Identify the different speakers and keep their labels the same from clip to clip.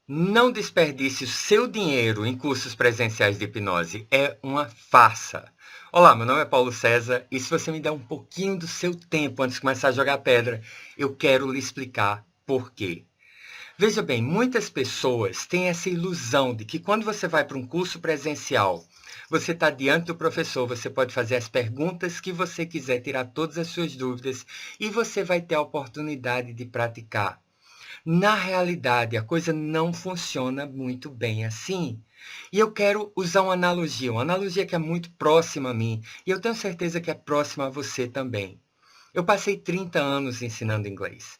Speaker 1: Não desperdice o seu dinheiro em cursos presenciais de hipnose. É uma farsa. Olá, meu nome é Paulo César e se você me der um pouquinho do seu tempo antes de começar a jogar pedra, eu quero lhe explicar por quê. Veja bem, muitas pessoas têm essa ilusão de que quando você vai para um curso presencial, você está diante do professor, você pode fazer as perguntas que você quiser, tirar todas as suas dúvidas e você vai ter a oportunidade de praticar. Na realidade, a coisa não funciona muito bem assim. E eu quero usar uma analogia que é muito próxima a mim, e eu tenho certeza que é próxima a você também. Eu passei 30 anos ensinando inglês.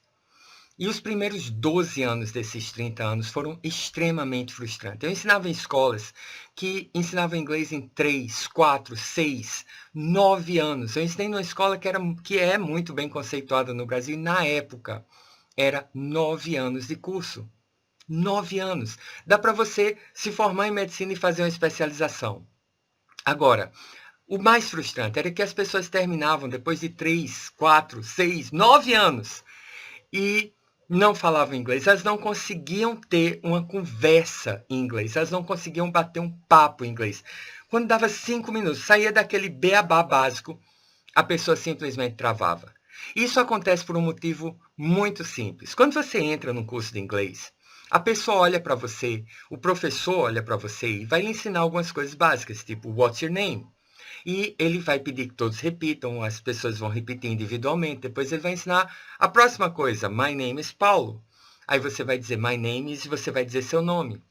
Speaker 1: E os primeiros 12 anos desses 30 anos foram extremamente frustrantes. Eu ensinava em escolas que ensinavam inglês em 3, 4, 6, 9 anos. Eu ensinei numa escola que é muito bem conceituada no Brasil, e na época era 9 anos de curso. 9 anos. Dá para você se formar em medicina e fazer uma especialização. Agora, o mais frustrante era que as pessoas terminavam depois de 3, 4, 6, 9 anos e não falavam inglês. Elas não conseguiam ter uma conversa em inglês. Elas não conseguiam bater um papo em inglês. Quando dava 5 minutos, saía daquele beabá básico, a pessoa simplesmente travava. Isso acontece por um motivo muito simples. Quando você entra num curso de inglês, a pessoa olha para você, o professor olha para você e vai lhe ensinar algumas coisas básicas, tipo What's your name? E ele vai pedir que todos repitam, as pessoas vão repetir individualmente. Depois ele vai ensinar a próxima coisa, My name is Paulo. Aí você vai dizer My name is e você vai dizer seu nome.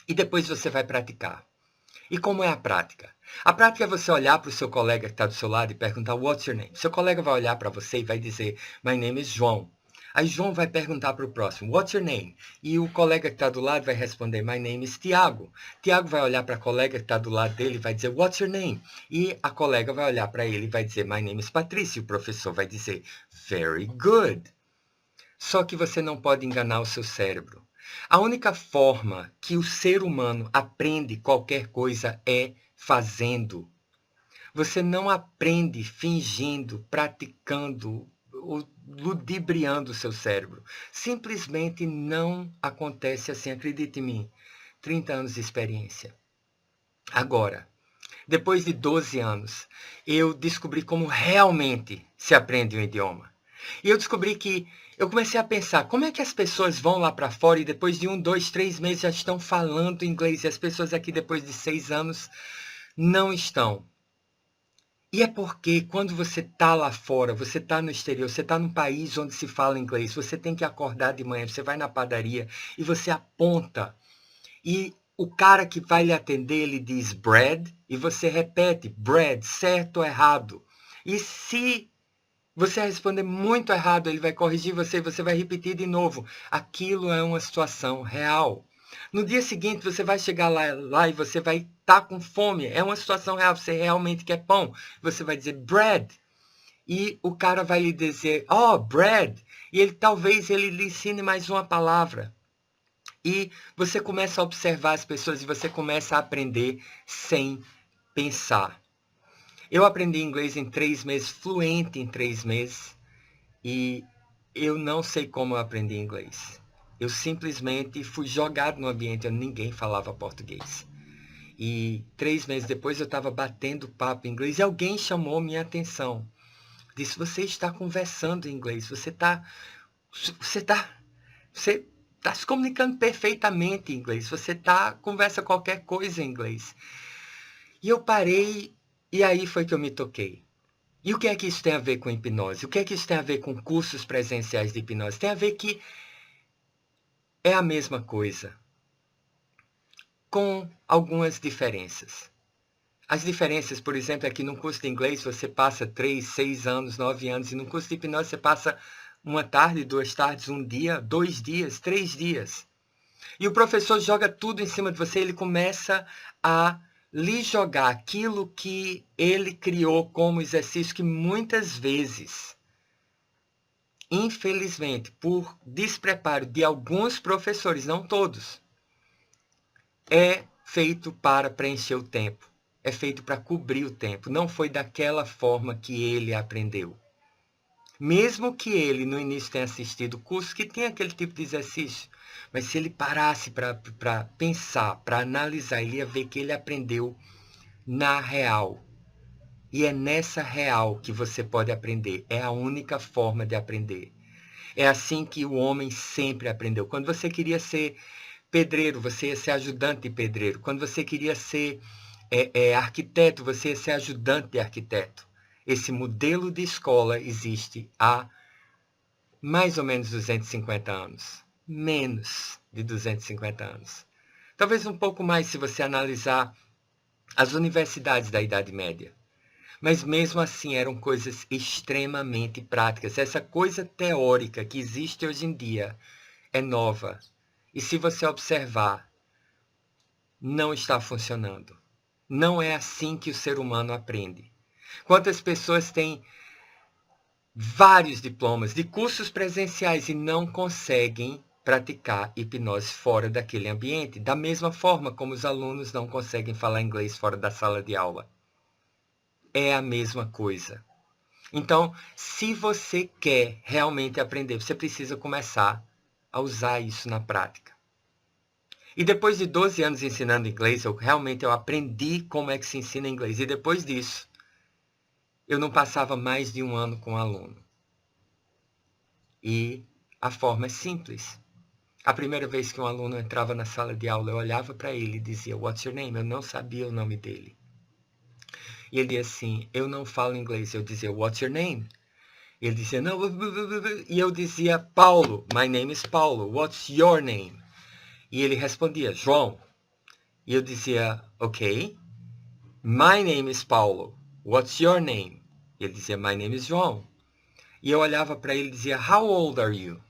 Speaker 1: E depois você vai praticar. E como é a prática? A prática é você olhar para o seu colega que está do seu lado e perguntar What's your name? Seu colega vai olhar para você e vai dizer My name is João. Aí João vai perguntar para o próximo What's your name? E o colega que está do lado vai responder My name is Tiago. Tiago vai olhar para a colega que está do lado dele e vai dizer What's your name? E a colega vai olhar para ele e vai dizer My name is Patrícia. E o professor vai dizer Very good. Só que você não pode enganar o seu cérebro. A única forma que o ser humano aprende qualquer coisa é fazendo. Você não aprende fingindo, praticando, ou ludibriando o seu cérebro. Simplesmente não acontece assim, acredite em mim. 30 anos de experiência. Agora, depois de 12 anos, eu descobri como realmente se aprende um idioma. E eu descobri que eu comecei a pensar, como é que as pessoas vão lá para fora e depois de 1, 2, 3 meses já estão falando inglês e as pessoas aqui depois de 6 anos não estão? E é porque quando você está lá fora, você está no exterior, você está num país onde se fala inglês, você tem que acordar de manhã, você vai na padaria e você aponta. E o cara que vai lhe atender, ele diz bread, e você repete bread, certo ou errado. E se você responder muito errado, ele vai corrigir você e você vai repetir de novo. Aquilo é uma situação real. No dia seguinte, você vai chegar lá e você vai estar com fome. É uma situação real. Você realmente quer pão. Você vai dizer bread. E o cara vai lhe dizer, oh, bread. E talvez ele lhe ensine mais uma palavra. E você começa a observar as pessoas e você começa a aprender sem pensar. Eu aprendi inglês em 3 meses, fluente em 3 meses, e eu não sei como eu aprendi inglês. Eu simplesmente fui jogado no ambiente onde ninguém falava português. E 3 meses depois eu estava batendo papo em inglês e alguém chamou minha atenção. Disse, você está conversando em inglês, você está você está se comunicando perfeitamente em inglês, conversa qualquer coisa em inglês. E eu parei e aí foi que eu me toquei. E o que é que isso tem a ver com hipnose? O que é que isso tem a ver com cursos presenciais de hipnose? Tem a ver que é a mesma coisa, com algumas diferenças. As diferenças, por exemplo, é que no curso de inglês você passa 3, 6 anos, 9 anos, e no curso de hipnose você passa uma tarde, 2 tardes, 1 dia, 2 dias, 3 dias. E o professor joga tudo em cima de você, ele começa a lhe jogar aquilo que ele criou como exercício que muitas vezes, infelizmente, por despreparo de alguns professores, não todos, é feito para preencher o tempo. É feito para cobrir o tempo. Não foi daquela forma que ele aprendeu. Mesmo que ele no início tenha assistido cursos que tem aquele tipo de exercício, mas se ele parasse para pensar, para analisar, ele ia ver que ele aprendeu na real. E é nessa real que você pode aprender. É a única forma de aprender. É assim que o homem sempre aprendeu. Quando você queria ser pedreiro, você ia ser ajudante de pedreiro. Quando você queria ser arquiteto, você ia ser ajudante de arquiteto. Esse modelo de escola existe há mais ou menos 250 anos. Menos de 250 anos. Talvez um pouco mais se você analisar as universidades da Idade Média. Mas mesmo assim eram coisas extremamente práticas. Essa coisa teórica que existe hoje em dia é nova. E se você observar, não está funcionando. Não é assim que o ser humano aprende. Quantas pessoas têm vários diplomas de cursos presenciais e não conseguem praticar hipnose fora daquele ambiente, da mesma forma como os alunos não conseguem falar inglês fora da sala de aula. É a mesma coisa. Então, se você quer realmente aprender, você precisa começar a usar isso na prática. E depois de 12 anos ensinando inglês, eu aprendi como é que se ensina inglês. E depois disso, eu não passava mais de um ano com um aluno. E a forma é simples. A primeira vez que um aluno entrava na sala de aula, eu olhava para ele e dizia, "What's your name?" Eu não sabia o nome dele. E ele dizia assim, "Eu não falo inglês." Eu dizia, "What's your name?" E ele dizia, "Não." E eu dizia, "Paulo, my name is Paulo. What's your name?" E ele respondia, "João." E eu dizia, "Ok. My name is Paulo. What's your name?" E ele dizia, "My name is João." E eu olhava para ele e dizia, "How old are you?"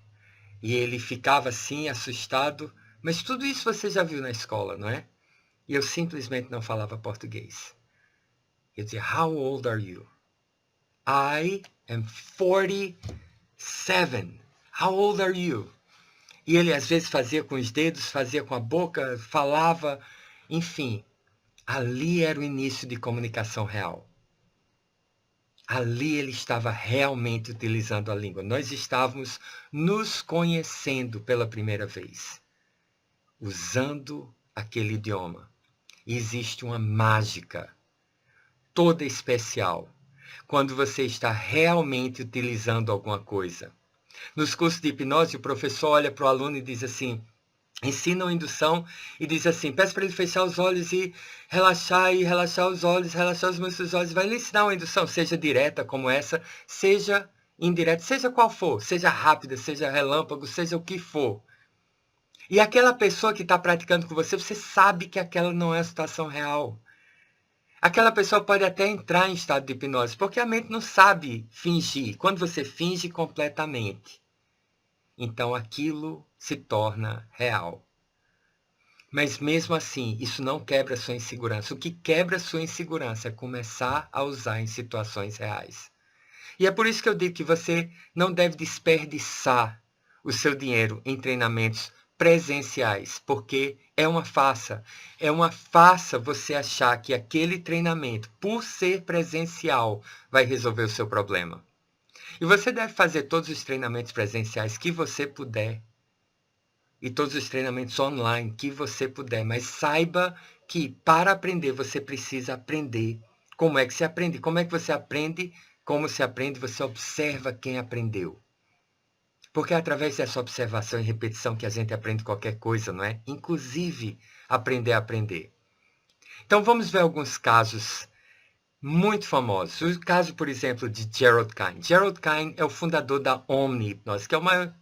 Speaker 1: E ele ficava assim, assustado. Mas tudo isso você já viu na escola, não é? E eu simplesmente não falava português. Eu dizia, "How old are you?" "I am 47. How old are you?" E ele às vezes fazia com os dedos, fazia com a boca, falava, enfim. Ali era o início de comunicação real. Ali ele estava realmente utilizando a língua. Nós estávamos nos conhecendo pela primeira vez, usando aquele idioma. E existe uma mágica toda especial quando você está realmente utilizando alguma coisa. Nos cursos de hipnose, o professor olha para o aluno e diz assim, ensina uma indução e diz assim, peça para ele fechar os olhos e relaxar os olhos, relaxar os músculos dos olhos. Vai lhe ensinar uma indução, seja direta como essa, seja indireta, seja qual for, seja rápida, seja relâmpago, seja o que for. E aquela pessoa que está praticando com você, você sabe que aquela não é a situação real. Aquela pessoa pode até entrar em estado de hipnose, porque a mente não sabe fingir. Quando você finge completamente, então aquilo se torna real. Mas mesmo assim, isso não quebra a sua insegurança. O que quebra a sua insegurança é começar a usar em situações reais. E é por isso que eu digo que você não deve desperdiçar o seu dinheiro em treinamentos presenciais, porque é uma farsa. É uma farsa você achar que aquele treinamento, por ser presencial, vai resolver o seu problema. E você deve fazer todos os treinamentos presenciais que você puder e todos os treinamentos online que você puder, mas saiba que para aprender você precisa aprender. Como é que se aprende? Como é que você aprende? Como se aprende? Você observa quem aprendeu. Porque é através dessa observação e repetição que a gente aprende qualquer coisa, não é? Inclusive aprender a aprender. Então vamos ver alguns casos muito famosos. O caso, por exemplo, de Gerald Kine. Gerald Kine é o fundador da Omni Hipnose, que é o maior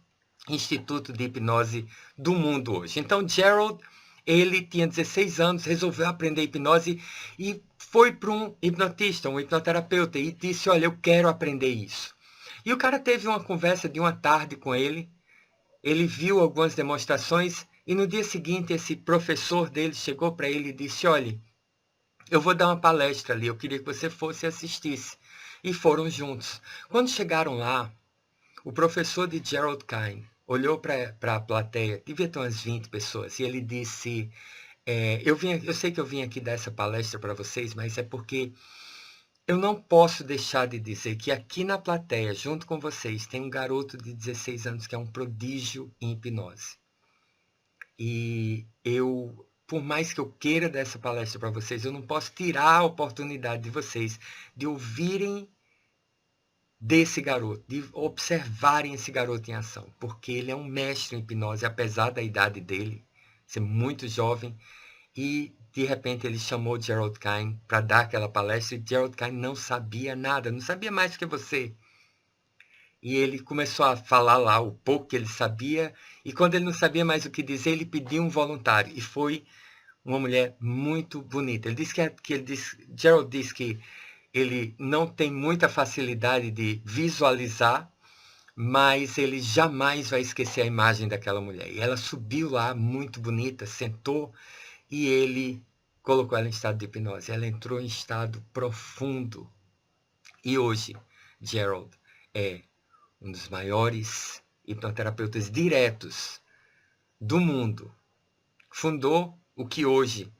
Speaker 1: instituto de hipnose do mundo hoje. Então, Gerald, ele tinha 16 anos, resolveu aprender hipnose e foi para um hipnotista, um hipnoterapeuta, e disse, olha, eu quero aprender isso. E o cara teve uma conversa de uma tarde com ele, ele viu algumas demonstrações, e no dia seguinte esse professor dele chegou para ele e disse, olha, eu vou dar uma palestra ali, eu queria que você fosse e assistisse. E foram juntos. Quando chegaram lá, o professor de Gerald Kine olhou para a plateia, devia ter umas 20 pessoas, e ele disse, eu sei que eu vim aqui dar essa palestra para vocês, mas é porque Eu não posso deixar de dizer que aqui na plateia, junto com vocês, tem um garoto de 16 anos que é um prodígio em hipnose. E eu, por mais que eu queira dar essa palestra para vocês, eu não posso tirar a oportunidade de vocês de ouvirem desse garoto, de observarem esse garoto em ação, porque ele é um mestre em hipnose, apesar da idade dele ser muito jovem, e de repente ele chamou Gerald Kine para dar aquela palestra, e Gerald Kine não sabia nada, não sabia mais do que você. E ele começou a falar lá o pouco que ele sabia, e quando ele não sabia mais o que dizer, ele pediu um voluntário, e foi uma mulher muito bonita. Ele disse Gerald disse que ele não tem muita facilidade de visualizar, mas ele jamais vai esquecer a imagem daquela mulher. E ela subiu lá, muito bonita, sentou, e ele colocou ela em estado de hipnose. Ela entrou em estado profundo. E hoje, Gerald é um dos maiores hipnoterapeutas diretos do mundo. Fundou o que hoje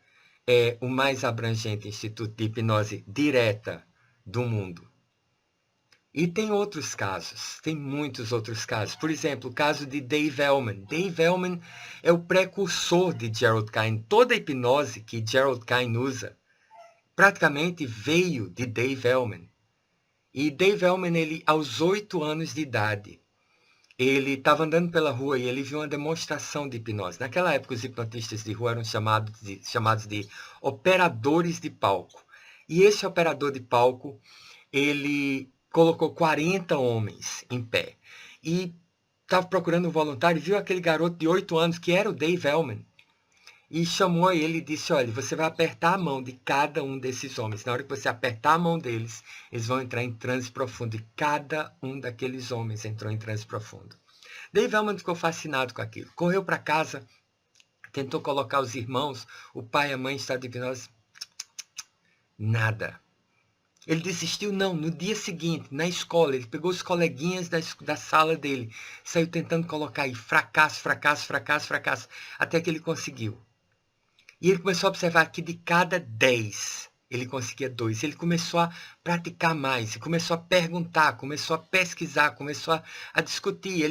Speaker 1: é o mais abrangente instituto de hipnose direta do mundo. E tem outros casos, tem muitos outros casos. Por exemplo, o caso de Dave Elman. Dave Elman é o precursor de Gerald Kine. Toda a hipnose que Gerald Kine usa praticamente veio de Dave Elman. E Dave Elman, ele, aos 8 anos de idade, ele estava andando pela rua e ele viu uma demonstração de hipnose. Naquela época, os hipnotistas de rua eram chamados de operadores de palco. E esse operador de palco, ele colocou 40 homens em pé. E estava procurando um voluntário, viu aquele garoto de 8 anos, que era o Dave Elman, e chamou ele e disse, olha, você vai apertar a mão de cada um desses homens. Na hora que você apertar a mão deles, eles vão entrar em transe profundo. E cada um daqueles homens entrou em transe profundo. Dave Elman ficou fascinado com aquilo. Correu para casa, tentou colocar os irmãos, o pai e a mãe em estado de hipnose. Nada. Ele desistiu, não. No dia seguinte, na escola, ele pegou os coleguinhas da sala dele, saiu tentando colocar aí fracasso, fracasso, fracasso, fracasso, até que ele conseguiu. E ele começou a observar que de cada 10, ele conseguia 2. Ele começou a praticar mais, começou a perguntar, começou a pesquisar, começou a discutir.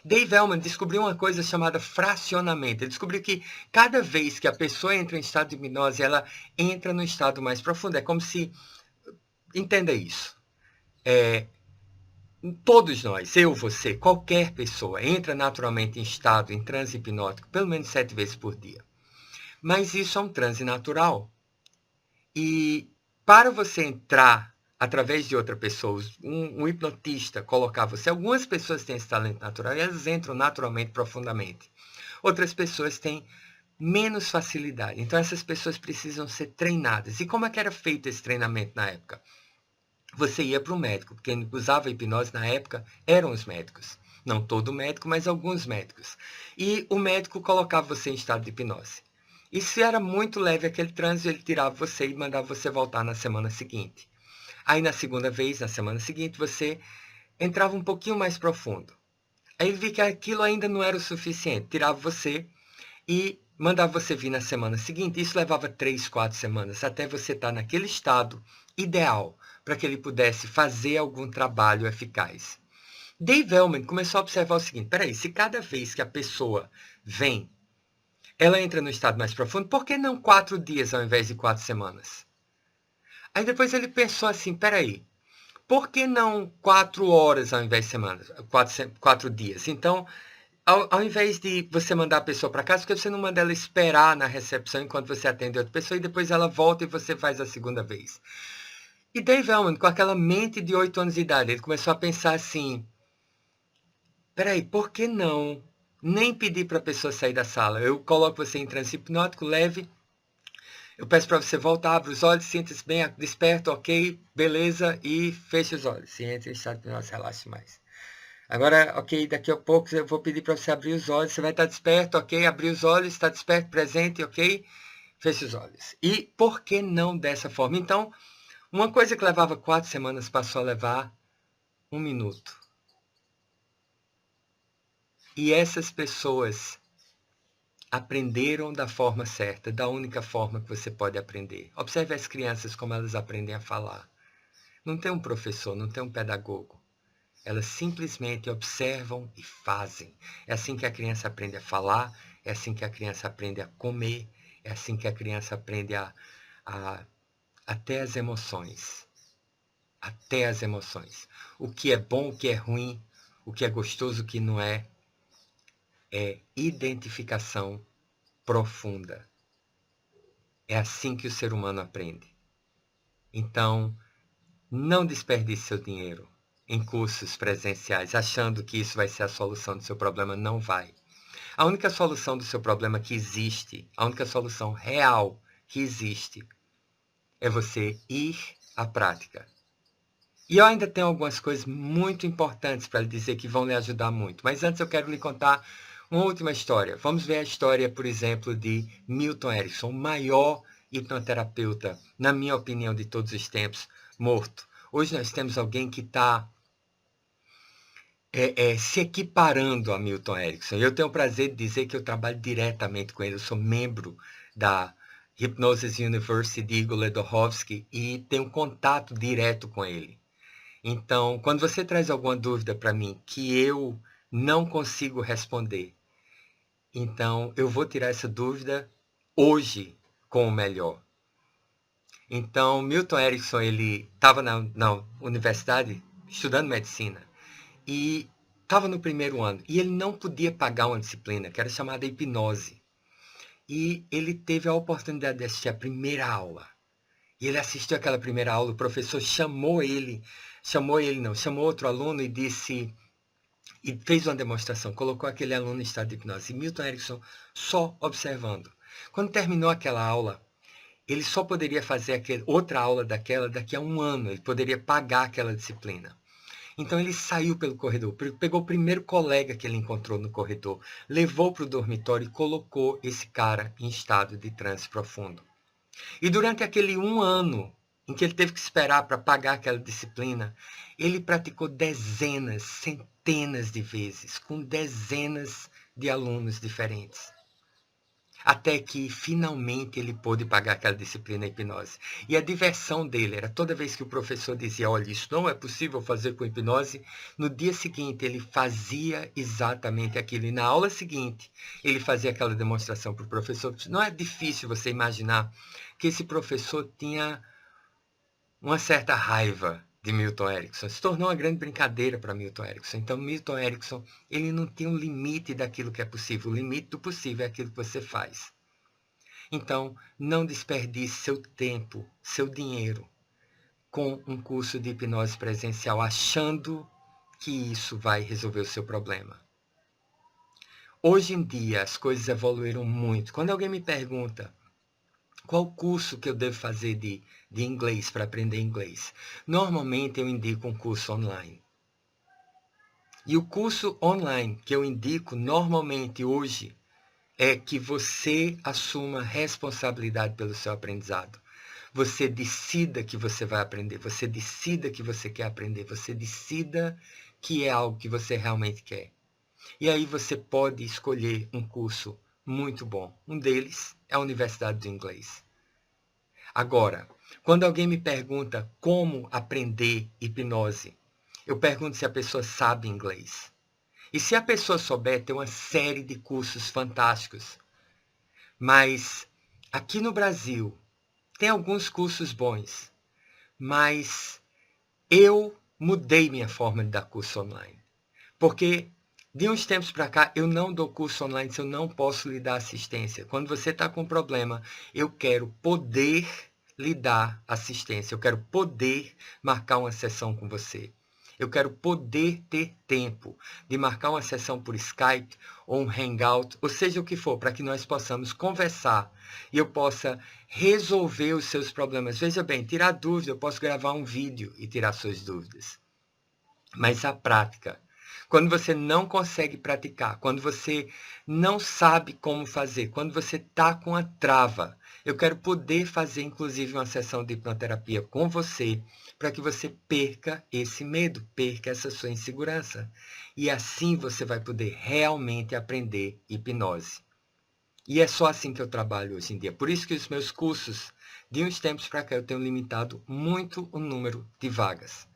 Speaker 1: Dave Elman descobriu uma coisa chamada fracionamento. Ele descobriu que cada vez que a pessoa entra em estado de hipnose, ela entra no estado mais profundo. É como se... Entenda isso. Todos nós, eu, você, qualquer pessoa, entra naturalmente em estado, em transe hipnótico, pelo menos 7 vezes por dia. Mas isso é um transe natural. E para você entrar através de outra pessoa, um hipnotista colocar você, algumas pessoas têm esse talento natural e elas entram naturalmente, profundamente. Outras pessoas têm menos facilidade. Então essas pessoas precisam ser treinadas. E como é que era feito esse treinamento na época? Você ia para o médico. Quem usava hipnose na época eram os médicos. Não todo médico, mas alguns médicos. E o médico colocava você em estado de hipnose. E se era muito leve aquele transe, ele tirava você e mandava você voltar na semana seguinte. Aí na segunda vez, na semana seguinte, você entrava um pouquinho mais profundo. Aí ele viu que aquilo ainda não era o suficiente. Tirava você e mandava você vir na semana seguinte. Isso levava 3, 4 semanas, até você estar naquele estado ideal para que ele pudesse fazer algum trabalho eficaz. Dave Elman começou a observar o seguinte, peraí, se cada vez que a pessoa vem, ela entra no estado mais profundo, por que não 4 dias ao invés de 4 semanas? Aí depois ele pensou assim, peraí, por que não 4 horas ao invés de semanas, 4 dias? Então, ao invés de você mandar a pessoa para casa, por que você não manda ela esperar na recepção enquanto você atende outra pessoa e depois ela volta e você faz a segunda vez? E Dave Elman, com aquela mente de 8 anos de idade, ele começou a pensar assim, peraí, por que não nem pedir para a pessoa sair da sala? Eu coloco você em transe hipnótico, leve, eu peço para você voltar, abre os olhos, sinta-se bem, desperto, ok, beleza, e feche os olhos. Se entra em estado de hipnose, relaxe mais. Agora, ok, daqui a pouco eu vou pedir para você abrir os olhos, você vai estar desperto, ok, abrir os olhos, está desperto, presente, ok, feche os olhos. E por que não dessa forma? Então, uma coisa que levava 4 semanas passou a levar 1 minuto. E essas pessoas aprenderam da forma certa, da única forma que você pode aprender. Observe as crianças como elas aprendem a falar. não tem um professor, não tem um pedagogo. Elas simplesmente observam e fazem. É assim que a criança aprende a falar, é assim que a criança aprende a comer, é assim que a criança aprende até as emoções. Até as emoções. O que é bom, o que é ruim, o que é gostoso, o que não é identificação profunda. É assim que o ser humano aprende. Então, não desperdice seu dinheiro em cursos presenciais, achando que isso vai ser a solução do seu problema. Não vai. A única solução do seu problema que existe, a única solução real que existe, é você ir à prática. E eu ainda tenho algumas coisas muito importantes para lhe dizer que vão lhe ajudar muito. Mas antes eu quero lhe contar uma última história. Vamos ver a história, por exemplo, de Milton Erickson, o maior hipnoterapeuta, na minha opinião, de todos os tempos, morto. Hoje nós temos alguém que está se equiparando a Milton Erickson. Eu tenho o prazer de dizer que eu trabalho diretamente com ele. Eu sou membro da Hypnosis University de Igor Ledorowski e tenho contato direto com ele. Então, quando você traz alguma dúvida para mim que eu não consigo responder, então eu vou tirar essa dúvida hoje com o melhor. Então, Milton Erickson, ele estava na universidade estudando medicina e estava no primeiro ano e ele não podia pagar uma disciplina que era chamada hipnose. E ele teve a oportunidade de assistir a primeira aula. E ele assistiu aquela primeira aula, o professor chamou outro aluno e fez uma demonstração, colocou aquele aluno em estado de hipnose. E Milton Erickson só observando. Quando terminou aquela aula, ele só poderia fazer outra aula daquela daqui a um ano, ele poderia pagar aquela disciplina. Então ele saiu pelo corredor, pegou o primeiro colega que ele encontrou no corredor, levou para o dormitório e colocou esse cara em estado de transe profundo. E durante aquele um ano em que ele teve que esperar para pagar aquela disciplina, ele praticou dezenas, centenas de vezes, com dezenas de alunos diferentes. Até que, finalmente, ele pôde pagar aquela disciplina hipnose. E a diversão dele era toda vez que o professor dizia, olha, isso não é possível fazer com hipnose, no dia seguinte ele fazia exatamente aquilo. E na aula seguinte, ele fazia aquela demonstração para o professor. Não é difícil você imaginar que esse professor tinha uma certa raiva de Milton Erickson. Se tornou uma grande brincadeira para Milton Erickson. Então, Milton Erickson, ele não tem um limite daquilo que é possível. O limite do possível é aquilo que você faz. Então, não desperdice seu tempo, seu dinheiro, com um curso de hipnose presencial, achando que isso vai resolver o seu problema. Hoje em dia, as coisas evoluíram muito. Quando alguém me pergunta qual curso que eu devo fazer de inglês para aprender inglês, normalmente eu indico um curso online. E o curso online que eu indico normalmente hoje é que você assuma responsabilidade pelo seu aprendizado. Você decida que você vai aprender, você decida que você quer aprender, você decida que é algo que você realmente quer. E aí você pode escolher um curso muito bom. Um deles é a Universidade do Inglês. Agora, quando alguém me pergunta como aprender hipnose, eu pergunto se a pessoa sabe inglês. E se a pessoa souber, tem uma série de cursos fantásticos. Mas aqui no Brasil, tem alguns cursos bons. Mas eu mudei minha forma de dar curso online. Porque de uns tempos para cá, eu não dou curso online se eu não posso lhe dar assistência. Quando você está com um problema, eu quero poder lhe dar assistência. Eu quero poder marcar uma sessão com você. Eu quero poder ter tempo de marcar uma sessão por Skype ou um Hangout, ou seja o que for, para que nós possamos conversar e eu possa resolver os seus problemas. Veja bem, tirar dúvida, eu posso gravar um vídeo e tirar suas dúvidas. Mas a prática, quando você não consegue praticar, quando você não sabe como fazer, quando você está com a trava, eu quero poder fazer, inclusive, uma sessão de hipnoterapia com você, para que você perca esse medo, perca essa sua insegurança. E assim você vai poder realmente aprender hipnose. E é só assim que eu trabalho hoje em dia. Por isso que os meus cursos De uns tempos para cá eu tenho limitado muito o número de vagas.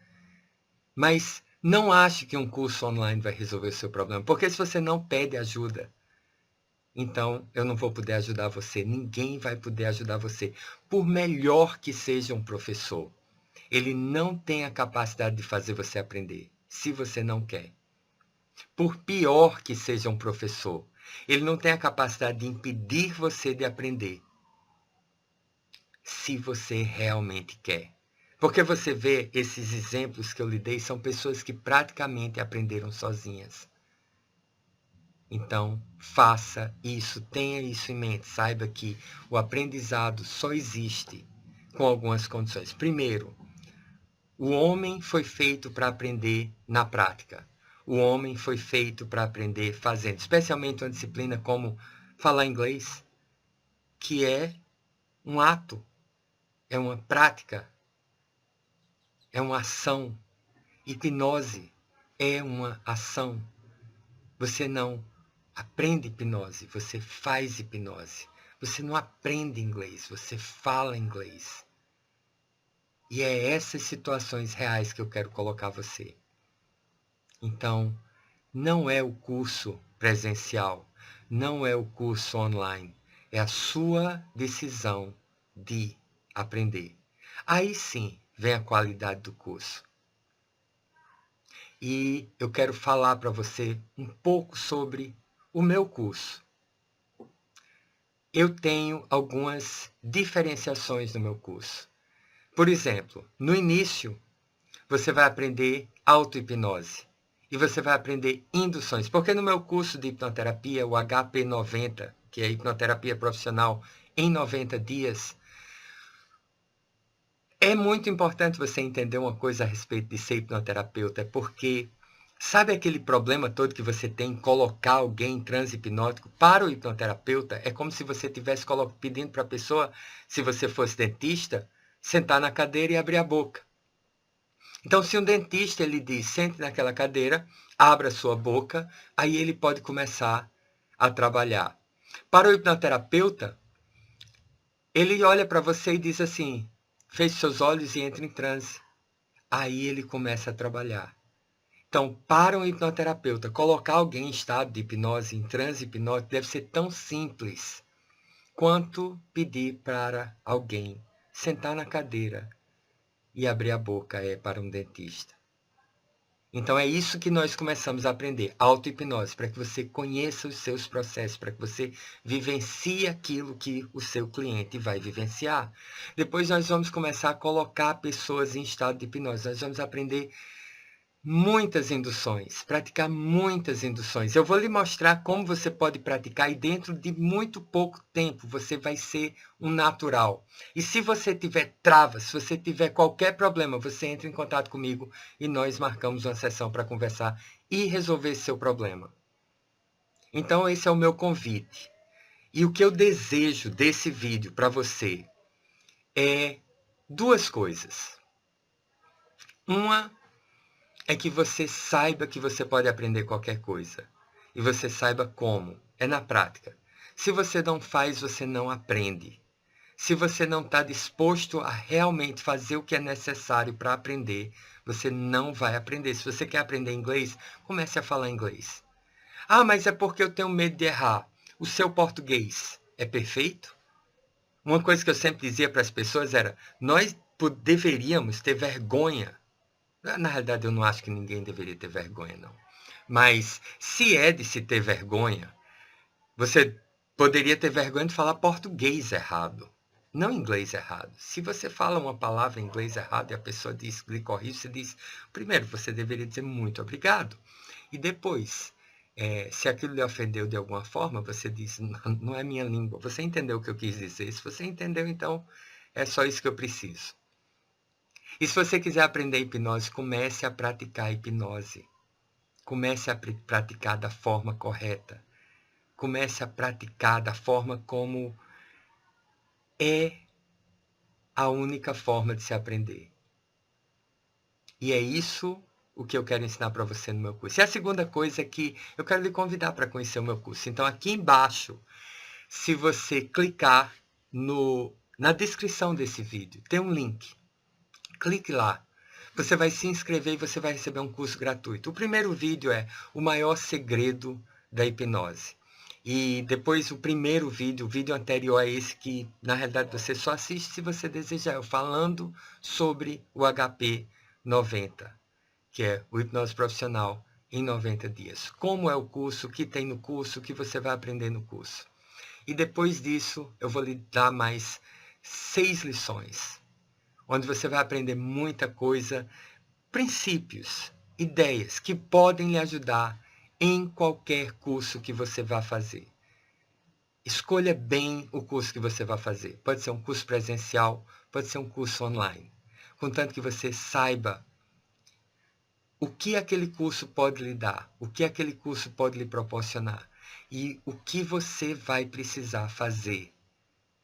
Speaker 1: Mas não ache que um curso online vai resolver o seu problema, porque se você não pede ajuda, então eu não vou poder ajudar você. Ninguém vai poder ajudar você. Por melhor que seja um professor, ele não tem a capacidade de fazer você aprender, se você não quer. Por pior que seja um professor, ele não tem a capacidade de impedir você de aprender, se você realmente quer. Porque você vê esses exemplos que eu lhe dei, são pessoas que praticamente aprenderam sozinhas. Então, faça isso, tenha isso em mente. Saiba que o aprendizado só existe com algumas condições. Primeiro, o homem foi feito para aprender na prática. O homem foi feito para aprender fazendo, especialmente uma disciplina como falar inglês, que é um ato, é uma prática, é uma ação. Hipnose é uma ação. Você não aprende hipnose, você faz hipnose. Você não aprende inglês, você fala inglês. E é essas situações reais que eu quero colocar você. Então, não é o curso presencial, não é o curso online, é a sua decisão de aprender. Aí sim vem a qualidade do curso. E eu quero falar para você um pouco sobre o meu curso. Eu tenho algumas diferenciações no meu curso. Por exemplo, no início, você vai aprender auto-hipnose. E você vai aprender induções. Porque no meu curso de hipnoterapia, o HP90, que é a hipnoterapia profissional em 90 dias, é muito importante você entender uma coisa a respeito de ser hipnoterapeuta, porque sabe aquele problema todo que você tem em colocar alguém em transe hipnótico? Para o hipnoterapeuta, é como se você estivesse pedindo para a pessoa, se você fosse dentista, sentar na cadeira e abrir a boca. Então, se um dentista ele diz, sente naquela cadeira, abra sua boca, aí ele pode começar a trabalhar. Para o hipnoterapeuta, ele olha para você e diz assim, feche seus olhos e entre em transe. Aí ele começa a trabalhar. Então, para um hipnoterapeuta, colocar alguém em estado de hipnose, em transe hipnótico, deve ser tão simples quanto pedir para alguém sentar na cadeira e abrir a boca para um dentista. Então é isso que nós começamos a aprender, auto-hipnose, para que você conheça os seus processos, para que você vivencie aquilo que o seu cliente vai vivenciar. Depois nós vamos começar a colocar pessoas em estado de hipnose, nós vamos aprender muitas induções, praticar muitas induções. Eu vou lhe mostrar como você pode praticar e dentro de muito pouco tempo você vai ser um natural. E se você tiver travas, se você tiver qualquer problema, você entra em contato comigo e nós marcamos uma sessão para conversar e resolver esse seu problema. Então esse é o meu convite. E o que eu desejo desse vídeo para você é duas coisas. Uma é que você saiba que você pode aprender qualquer coisa. E você saiba como. É na prática. Se você não faz, você não aprende. Se você não está disposto a realmente fazer o que é necessário para aprender, você não vai aprender. Se você quer aprender inglês, comece a falar inglês. Ah, mas é porque eu tenho medo de errar. O seu português é perfeito? Uma coisa que eu sempre dizia para as pessoas era, nós deveríamos ter vergonha. Na realidade, eu não acho que ninguém deveria ter vergonha, não. Mas se é de se ter vergonha, você poderia ter vergonha de falar português errado, não inglês errado. Se você fala uma palavra em inglês errado e a pessoa diz, lhe corrige, você diz, primeiro, você deveria dizer muito obrigado. E depois, se aquilo lhe ofendeu de alguma forma, você diz, não é minha língua. Você entendeu o que eu quis dizer? Se você entendeu, então é só isso que eu preciso. E se você quiser aprender hipnose, comece a praticar hipnose. Comece a praticar da forma correta. Comece a praticar da forma como é a única forma de se aprender. E é isso o que eu quero ensinar para você no meu curso. E a segunda coisa é que eu quero lhe convidar para conhecer o meu curso. Então, aqui embaixo, se você clicar no Na descrição desse vídeo tem um link. Clique lá. Você vai se inscrever e você vai receber um curso gratuito. O primeiro vídeo é o maior segredo da hipnose. E depois o primeiro vídeo, o vídeo anterior a esse, que na realidade você só assiste se você desejar, eu falando sobre o HP 90, que é o hipnose profissional em 90 dias. Como é o curso, o que tem no curso, o que você vai aprender no curso. E depois disso, eu vou lhe dar mais 6 lições, onde você vai aprender muita coisa, princípios, ideias que podem lhe ajudar em qualquer curso que você vá fazer. Escolha bem o curso que você vai fazer. Pode ser um curso presencial, pode ser um curso online. Contanto que você saiba o que aquele curso pode lhe dar, o que aquele curso pode lhe proporcionar e o que você vai precisar fazer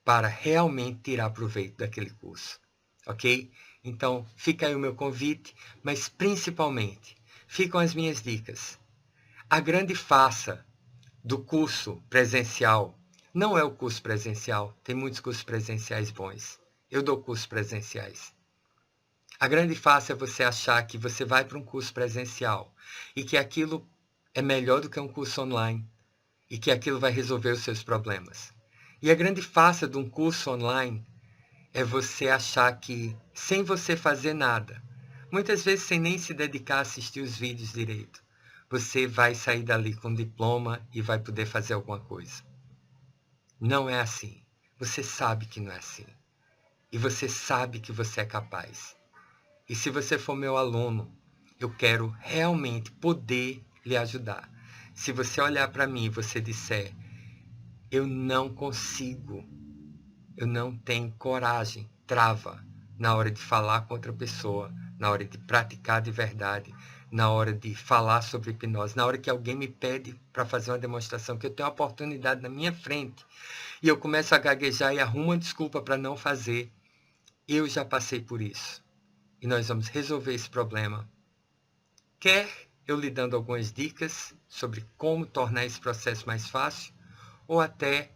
Speaker 1: para realmente tirar proveito daquele curso. Ok? Então, fica aí o meu convite, mas principalmente, ficam as minhas dicas. A grande farsa do curso presencial não é o curso presencial. Tem muitos cursos presenciais bons. Eu dou cursos presenciais. A grande farsa é você achar que você vai para um curso presencial e que aquilo é melhor do que um curso online e que aquilo vai resolver os seus problemas. E a grande farsa de um curso online é você achar que, sem você fazer nada, muitas vezes sem nem se dedicar a assistir os vídeos direito, você vai sair dali com um diploma e vai poder fazer alguma coisa. Não é assim. Você sabe que não é assim. E você sabe que você é capaz. E se você for meu aluno, eu quero realmente poder lhe ajudar. Se você olhar para mim e você disser, eu não consigo, eu não tenho coragem, trava na hora de falar com outra pessoa, na hora de praticar de verdade, na hora de falar sobre hipnose, na hora que alguém me pede para fazer uma demonstração, que eu tenho uma oportunidade na minha frente, e eu começo a gaguejar e arrumo uma desculpa para não fazer, eu já passei por isso. E nós vamos resolver esse problema. Quer eu lhe dando algumas dicas sobre como tornar esse processo mais fácil, ou até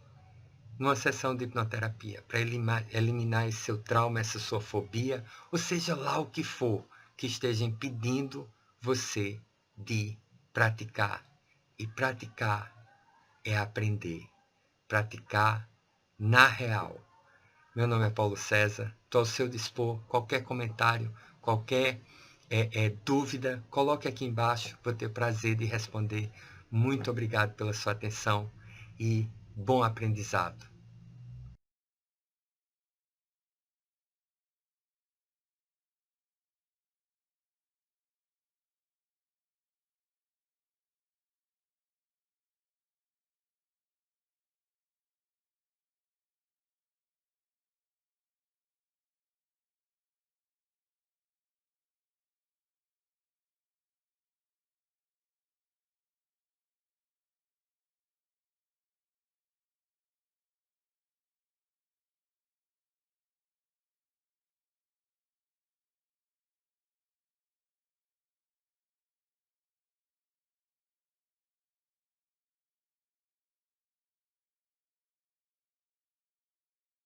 Speaker 1: numa sessão de hipnoterapia, para eliminar esse seu trauma, essa sua fobia, ou seja lá o que for que esteja impedindo você de praticar. E praticar é aprender. Praticar na real. Meu nome é Paulo César, estou ao seu dispor. Qualquer comentário, qualquer dúvida, coloque aqui embaixo, vou ter o prazer de responder. Muito obrigado pela sua atenção e bom aprendizado.